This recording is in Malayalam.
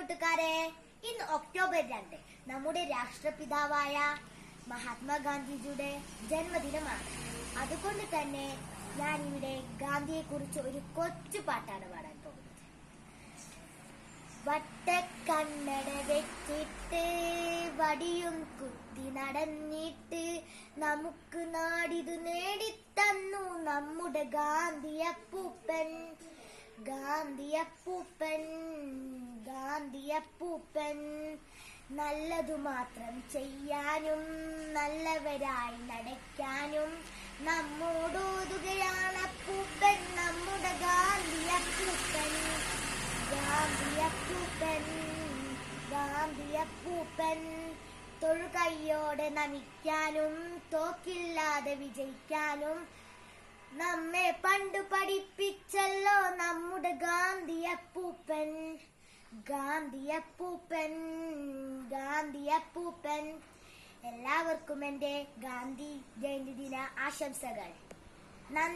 കൂട്ടുകാരെ, ഇന്ന് ഒക്ടോബർ 2 നമ്മുടെ രാഷ്ട്രപിതാവായ മഹാത്മാഗാന്ധിജിയുടെ ജന്മദിനമാണ്. അതുകൊണ്ട് തന്നെ ഞാനിവിടെ ഗാന്ധിയെ കുറിച്ച് ഒരു കൊച്ചു പാട്ടാണ് പാടാൻ പോകുന്നത്. വട്ടക്കണ്ണട വെച്ചിട്ട് വടിയും കുത്തി നടന്നിട്ട് നമുക്ക് നാടിത് നേടിത്തന്നു നമ്മുടെ ഗാന്ധിയപ്പൂപ്പൻ. ഗാന്ധിയപ്പൂപ്പൻ ഗാന്ധിയപ്പൂപ്പൻ നല്ലതു മാത്രം ചെയ്യാനും നല്ലവരായി നടക്കാനും നമ്മോടോതുകയാണ് അപ്പൂപ്പൻ, നമ്മുടെ ഗാന്ധിയപ്പൂപ്പൻ. ഗാന്ധിയപ്പൂപ്പൻ ഗാന്ധിയപ്പൂപ്പൻ തൊഴുകൈയോടെ നമിക്കാനും തോക്കില്ലാതെ വിജയിക്കാനും നമ്മെ പണ്ടു പഠിപ്പിച്ചല്ലോ നമ്മുടെ ഗാന്ധിയപ്പൂപ്പൻ. ഗാന്ധിയപ്പൂപ്പൻ ഗാന്ധിയപ്പൂപ്പൻ എല്ലാവർക്കും എന്റെ ഗാന്ധി ജയന്തി ദിന ആശംസകൾ. നന്ദി.